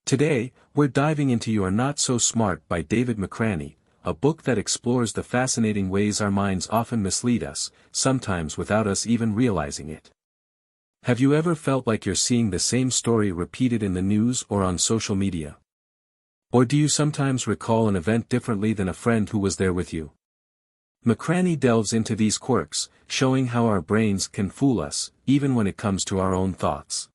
Today, we're diving into You Are Not So Smart by David McRaney, a book that explores the fascinating ways our minds often mislead us, sometimes without us even realizing it. Have you ever felt like you're seeing the same story repeated in the news or on social media? Or do you sometimes recall an event differently than a friend who was there with you? McRaney delves into these quirks, showing how our brains can fool us, even when it comes to our own thoughts.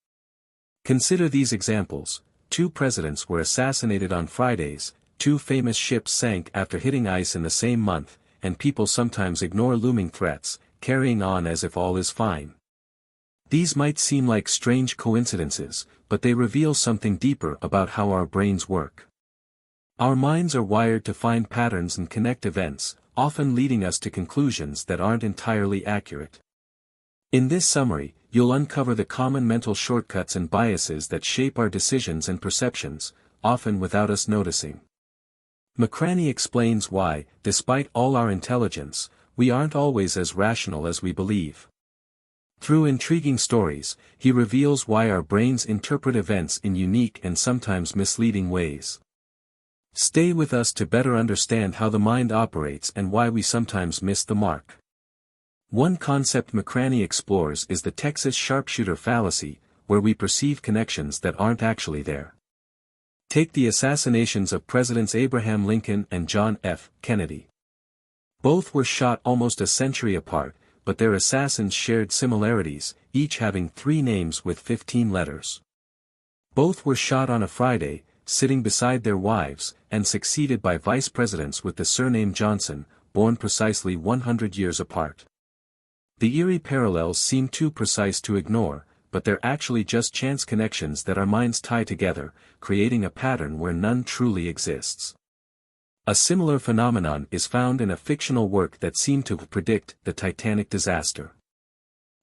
Consider these examples. 2 presidents were assassinated on Fridays, 2 famous ships sank after hitting ice in the same month, and people sometimes ignore looming threats, carrying on as if all is fine. These might seem like strange coincidences, but they reveal something deeper about how our brains work. Our minds are wired to find patterns and connect events, often leading us to conclusions that aren't entirely accurate. In this summary, you'll uncover the common mental shortcuts and biases that shape our decisions and perceptions, often without us noticing. McRaney explains why, despite all our intelligence, we aren't always as rational as we believe. Through intriguing stories, he reveals why our brains interpret events in unique and sometimes misleading ways. Stay with us to better understand how the mind operates and why we sometimes miss the mark. One concept McRaney explores is the Texas sharpshooter fallacy, where we perceive connections that aren't actually there. Take the assassinations of Presidents Abraham Lincoln and John F. Kennedy. Both were shot almost a century apart, but their assassins shared similarities, each having 3 names with 15 letters. Both were shot on a Friday, sitting beside their wives, and succeeded by vice presidents with the surname Johnson, born precisely 100 years apart. The eerie parallels seem too precise to ignore, but they're actually just chance connections that our minds tie together, creating a pattern where none truly exists. A similar phenomenon is found in a fictional work that seemed to predict the Titanic disaster.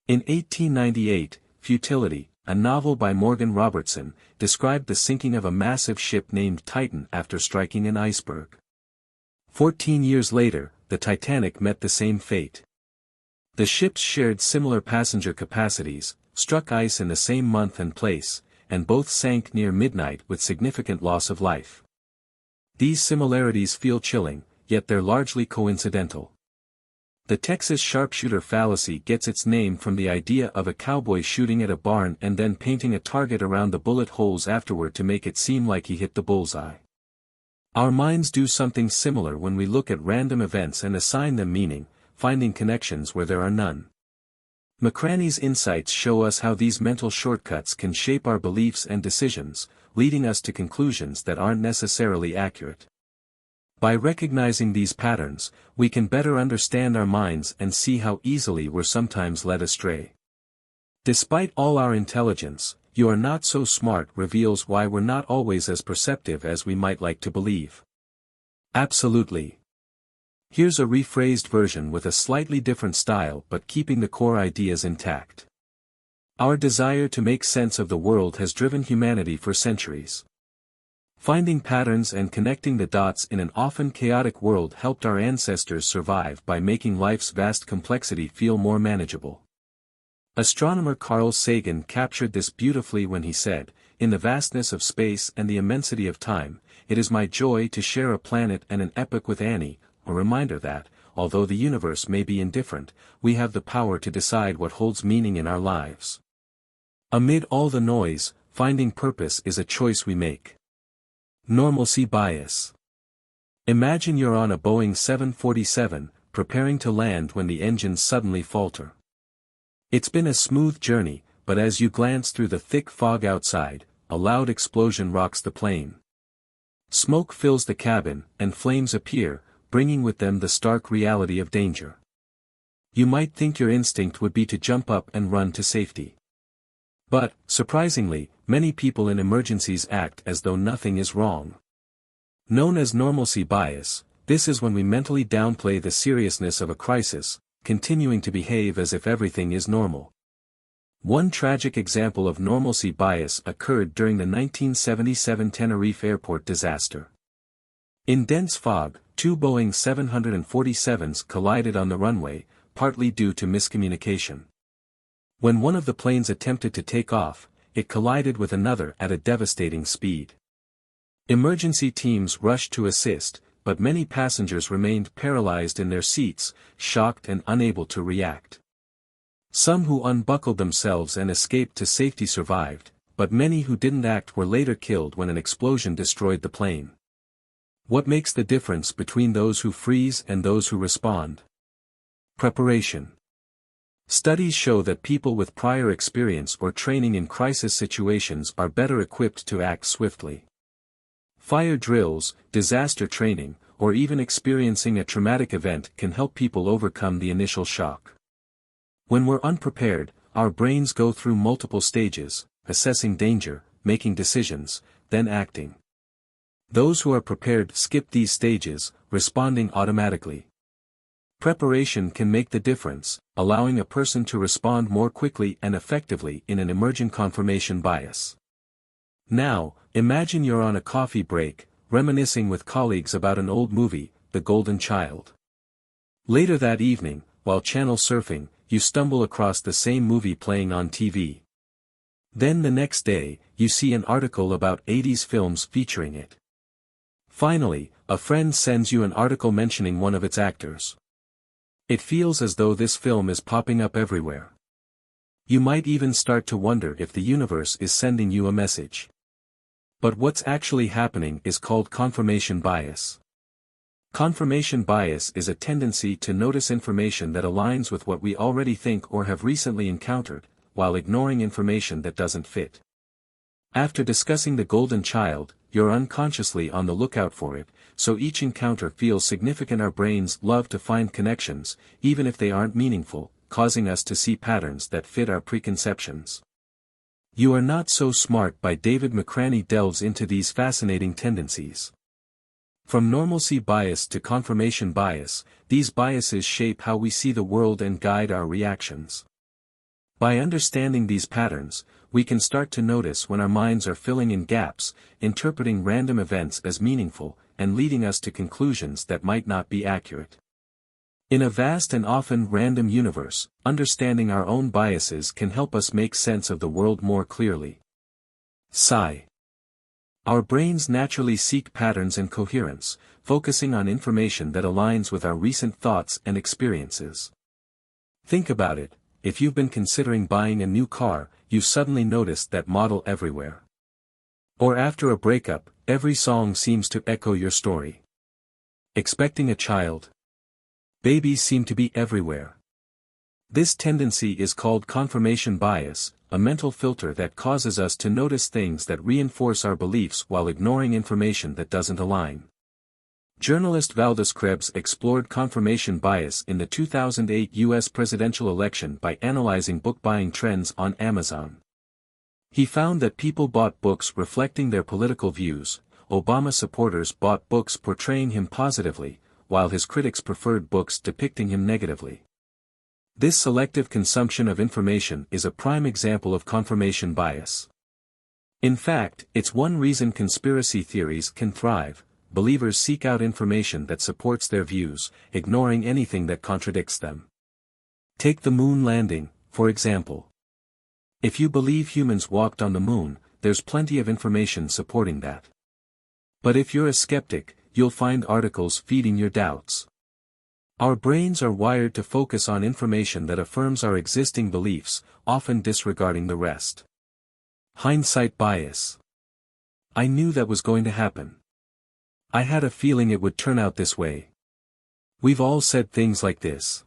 In 1898, Futility, a novel by Morgan Robertson, described the sinking of a massive ship named Titan after striking an iceberg. 14 years later, the Titanic met the same fate. The ships shared similar passenger capacities, struck ice in the same month and place, and both sank near midnight with significant loss of life. These similarities feel chilling, yet they're largely coincidental. The Texas sharpshooter fallacy gets its name from the idea of a cowboy shooting at a barn and then painting a target around the bullet holes afterward to make it seem like he hit the bullseye. Our minds do something similar when we look at random events and assign them meaning, finding connections where there are none. McRaney's insights show us how these mental shortcuts can shape our beliefs and decisions, leading us to conclusions that aren't necessarily accurate. By recognizing these patterns, we can better understand our minds and see how easily we're sometimes led astray. Despite all our intelligence, You Are Not So Smart reveals why we're not always as perceptive as we might like to believe. Absolutely. Here's a rephrased version with a slightly different style but keeping the core ideas intact. Our desire to make sense of the world has driven humanity for centuries. Finding patterns and connecting the dots in an often chaotic world helped our ancestors survive by making life's vast complexity feel more manageable. Astronomer Carl Sagan captured this beautifully when he said, "In the vastness of space and the immensity of time, it is my joy to share a planet and an epoch with Annie, a reminder that, although the universe may be indifferent, we have the power to decide what holds meaning in our lives." Amid all the noise, finding purpose is a choice we make. Normalcy bias. Imagine you're on a Boeing 747, preparing to land when the engines suddenly falter. It's been a smooth journey, but as you glance through the thick fog outside, a loud explosion rocks the plane. Smoke fills the cabin, and flames appear, bringing with them the stark reality of danger. You might think your instinct would be to jump up and run to safety. But, surprisingly, many people in emergencies act as though nothing is wrong. Known as normalcy bias, this is when we mentally downplay the seriousness of a crisis, continuing to behave as if everything is normal. One tragic example of normalcy bias occurred during the 1977 Tenerife airport disaster. In dense fog, 2 Boeing 747s collided on the runway, partly due to miscommunication. When one of the planes attempted to take off, it collided with another at a devastating speed. Emergency teams rushed to assist, but many passengers remained paralyzed in their seats, shocked and unable to react. Some who unbuckled themselves and escaped to safety survived, but many who didn't act were later killed when an explosion destroyed the plane. What makes the difference between those who freeze and those who respond? Preparation. Studies show that people with prior experience or training in crisis situations are better equipped to act swiftly. Fire drills, disaster training, or even experiencing a traumatic event can help people overcome the initial shock. When we're unprepared, our brains go through multiple stages, assessing danger, making decisions, then acting. Those who are prepared skip these stages, responding automatically. Preparation can make the difference, allowing a person to respond more quickly and effectively in an emergent confirmation bias. Now, imagine you're on a coffee break, reminiscing with colleagues about an old movie, The Golden Child. Later that evening, while channel surfing, you stumble across the same movie playing on TV. Then the next day, you see an article about 80s films featuring it. Finally, a friend sends you an article mentioning one of its actors. It feels as though this film is popping up everywhere. You might even start to wonder if the universe is sending you a message. But what's actually happening is called confirmation bias. Confirmation bias is a tendency to notice information that aligns with what we already think or have recently encountered, while ignoring information that doesn't fit. After discussing the golden child, you're unconsciously on the lookout for it, so each encounter feels significant. Our brains love to find connections, even if they aren't meaningful, causing us to see patterns that fit our preconceptions. You Are Not So Smart by David McRaney delves into these fascinating tendencies. From normalcy bias to confirmation bias, these biases shape how we see the world and guide our reactions. By understanding these patterns, we can start to notice when our minds are filling in gaps, interpreting random events as meaningful, and leading us to conclusions that might not be accurate. In a vast and often random universe, understanding our own biases can help us make sense of the world more clearly. Sigh. Our brains naturally seek patterns and coherence, focusing on information that aligns with our recent thoughts and experiences. Think about it, if you've been considering buying a new car, you suddenly noticed that model everywhere. Or after a breakup, every song seems to echo your story. Expecting a child. Babies seem to be everywhere. This tendency is called confirmation bias, a mental filter that causes us to notice things that reinforce our beliefs while ignoring information that doesn't align. Journalist Valdez Krebs explored confirmation bias in the 2008 U.S. presidential election by analyzing book buying trends on Amazon. He found that people bought books reflecting their political views. Obama supporters bought books portraying him positively, while his critics preferred books depicting him negatively. This selective consumption of information is a prime example of confirmation bias. In fact, it's one reason conspiracy theories can thrive. Believers seek out information that supports their views, ignoring anything that contradicts them. Take the moon landing, for example. If you believe humans walked on the moon, there's plenty of information supporting that. But if you're a skeptic, you'll find articles feeding your doubts. Our brains are wired to focus on information that affirms our existing beliefs, often disregarding the rest. Hindsight bias. I knew that was going to happen. I had a feeling it would turn out this way. We've all said things like this.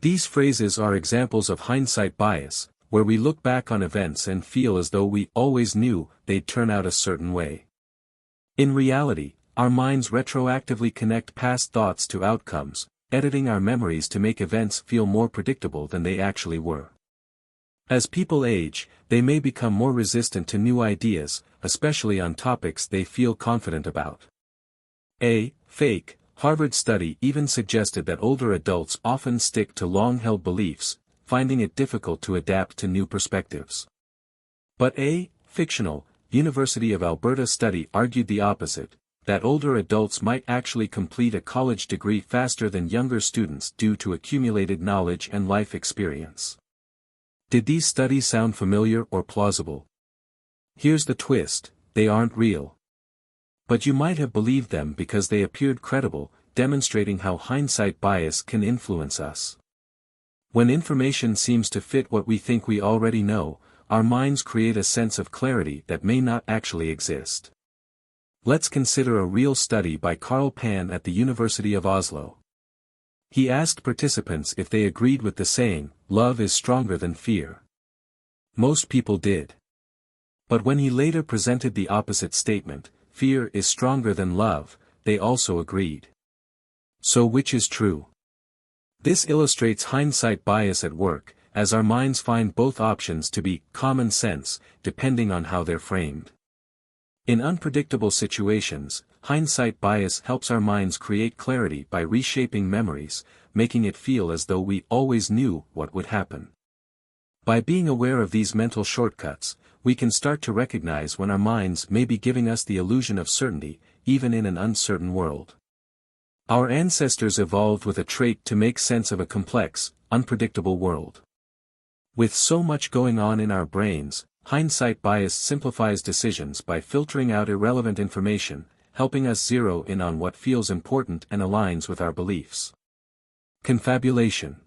These phrases are examples of hindsight bias, where we look back on events and feel as though we always knew they'd turn out a certain way. In reality, our minds retroactively connect past thoughts to outcomes, editing our memories to make events feel more predictable than they actually were. As people age, they may become more resistant to new ideas, especially on topics they feel confident about. A fake Harvard study even suggested that older adults often stick to long-held beliefs, finding it difficult to adapt to new perspectives. But a fictional University of Alberta study argued the opposite, that older adults might actually complete a college degree faster than younger students due to accumulated knowledge and life experience. Did these studies sound familiar or plausible? Here's the twist: they aren't real. But you might have believed them because they appeared credible, demonstrating how hindsight bias can influence us. When information seems to fit what we think we already know, our minds create a sense of clarity that may not actually exist. Let's consider a real study by Carl Pan at the University of Oslo. He asked participants if they agreed with the saying, "Love is stronger than fear." Most people did. But when he later presented the opposite statement, "Fear is stronger than love," they also agreed. So which is true? This illustrates hindsight bias at work, as our minds find both options to be common sense, depending on how they're framed. In unpredictable situations, hindsight bias helps our minds create clarity by reshaping memories, making it feel as though we always knew what would happen. By being aware of these mental shortcuts, we can start to recognize when our minds may be giving us the illusion of certainty, even in an uncertain world. Our ancestors evolved with a trait to make sense of a complex, unpredictable world. With so much going on in our brains, hindsight bias simplifies decisions by filtering out irrelevant information, helping us zero in on what feels important and aligns with our beliefs. Confabulation.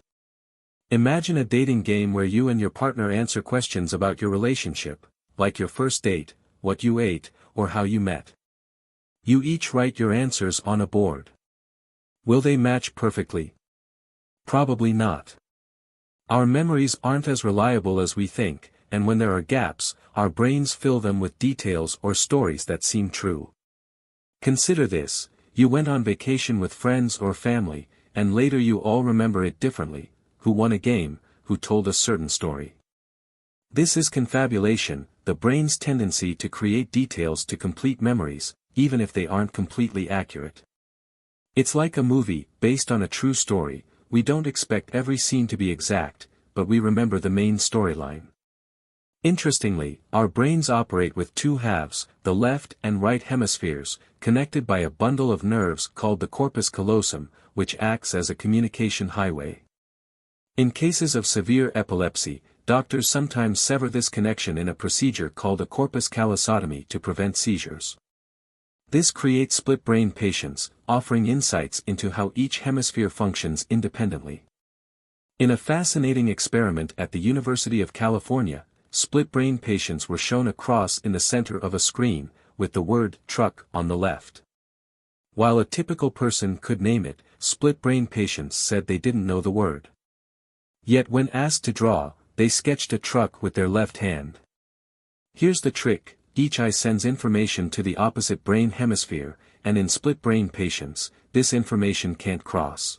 Imagine a dating game where you and your partner answer questions about your relationship, like your first date, what you ate, or how you met. You each write your answers on a board. Will they match perfectly? Probably not. Our memories aren't as reliable as we think, and when there are gaps, our brains fill them with details or stories that seem true. Consider this: you went on vacation with friends or family, and later you all remember it differently, who won a game, who told a certain story. This is confabulation, the brain's tendency to create details to complete memories, even if they aren't completely accurate. It's like a movie, based on a true story. We don't expect every scene to be exact, but we remember the main storyline. Interestingly, our brains operate with two halves, the left and right hemispheres, connected by a bundle of nerves called the corpus callosum, which acts as a communication highway. In cases of severe epilepsy, doctors sometimes sever this connection in a procedure called a corpus callosotomy to prevent seizures. This creates split-brain patients, offering insights into how each hemisphere functions independently. In a fascinating experiment at the University of California, split-brain patients were shown a cross in the center of a screen, with the word truck on the left. While a typical person could name it, split-brain patients said they didn't know the word. Yet when asked to draw, they sketched a truck with their left hand. Here's the trick: each eye sends information to the opposite brain hemisphere, and in split-brain patients, this information can't cross.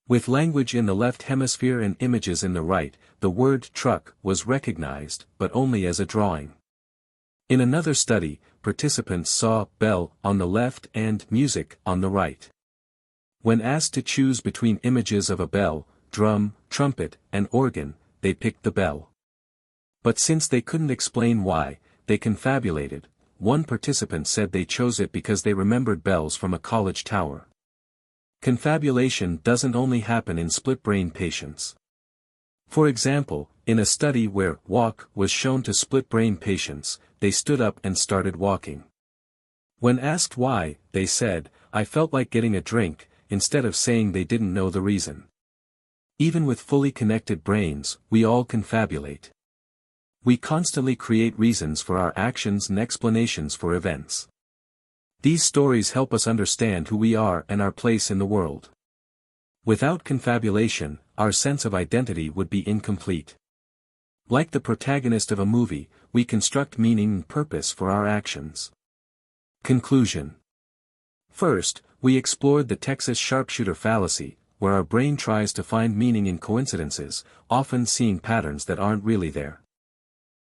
With language in the left hemisphere and images in the right, the word truck was recognized, but only as a drawing. In another study, participants saw bell on the left and music on the right. When asked to choose between images of a bell, drum, trumpet, and organ, they picked the bell. But since they couldn't explain why, they confabulated. One participant said they chose it because they remembered bells from a college tower. Confabulation doesn't only happen in split-brain patients. For example, in a study where walk was shown to split-brain patients, they stood up and started walking. When asked why, they said, "I felt like getting a drink," instead of saying they didn't know the reason. Even with fully connected brains, we all confabulate. We constantly create reasons for our actions and explanations for events. These stories help us understand who we are and our place in the world. Without confabulation, our sense of identity would be incomplete. Like the protagonist of a movie, we construct meaning and purpose for our actions. Conclusion. First, we explored the Texas sharpshooter fallacy, where our brain tries to find meaning in coincidences, often seeing patterns that aren't really there.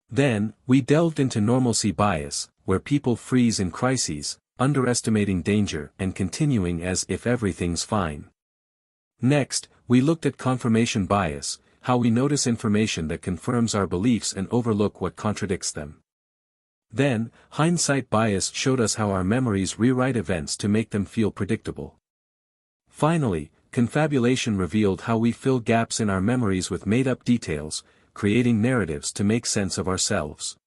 Then, we delved into normalcy bias, where people freeze in crises, underestimating danger and continuing as if everything's fine. Next, we looked at confirmation bias, how we notice information that confirms our beliefs and overlook what contradicts them. Then, hindsight bias showed us how our memories rewrite events to make them feel predictable. Finally, confabulation revealed how we fill gaps in our memories with made-up details, creating narratives to make sense of ourselves.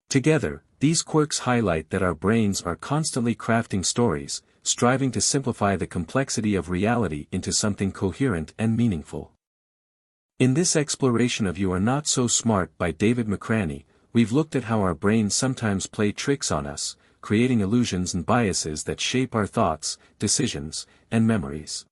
Together, These quirks highlight that our brains are constantly crafting stories, striving to simplify the complexity of reality into something coherent and meaningful. In this exploration of You Are Not So Smart by David McRaney, we've looked at how our brains sometimes play tricks on us, creating illusions and biases that shape our thoughts, decisions, and memories.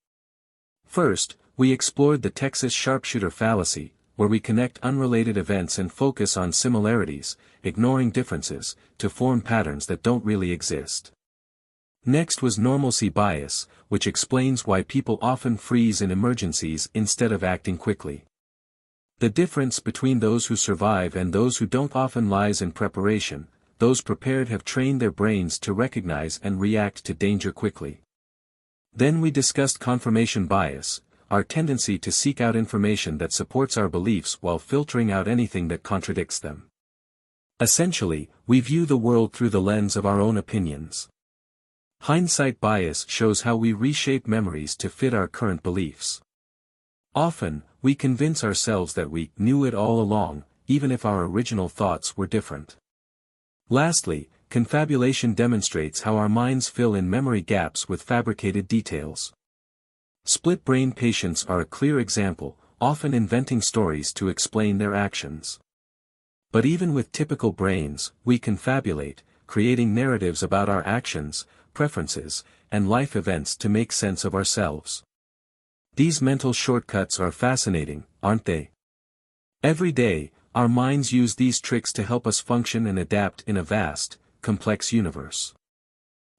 First, we explored the Texas sharpshooter fallacy, where we connect unrelated events and focus on similarities, ignoring differences, to form patterns that don't really exist. Next was normalcy bias, which explains why people often freeze in emergencies instead of acting quickly. The difference between those who survive and those who don't often lies in preparation. Those prepared have trained their brains to recognize and react to danger quickly. Then we discussed confirmation bias, our tendency to seek out information that supports our beliefs while filtering out anything that contradicts them. Essentially, we view the world through the lens of our own opinions. Hindsight bias shows how we reshape memories to fit our current beliefs. Often, we convince ourselves that we knew it all along, even if our original thoughts were different. Lastly, confabulation demonstrates how our minds fill in memory gaps with fabricated details. Split-brain patients are a clear example, often inventing stories to explain their actions. But even with typical brains, we confabulate, creating narratives about our actions, preferences, and life events to make sense of ourselves. These mental shortcuts are fascinating, aren't they? Every day, our minds use these tricks to help us function and adapt in a vast, complex universe.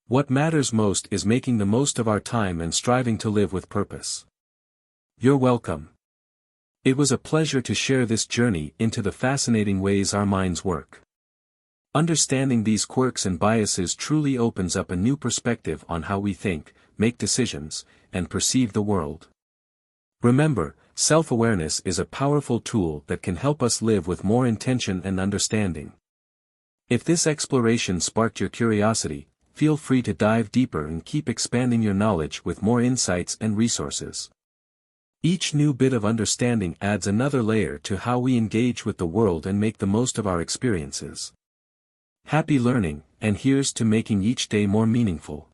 What matters most is making the most of our time and striving to live with purpose. You're welcome. It was a pleasure to share this journey into the fascinating ways our minds work. Understanding these quirks and biases truly opens up a new perspective on how we think, make decisions, and perceive the world. Remember, self-awareness is a powerful tool that can help us live with more intention and understanding. If this exploration sparked your curiosity, feel free to dive deeper and keep expanding your knowledge with more insights and resources. Each new bit of understanding adds another layer to how we engage with the world and make the most of our experiences. Happy learning, and here's to making each day more meaningful.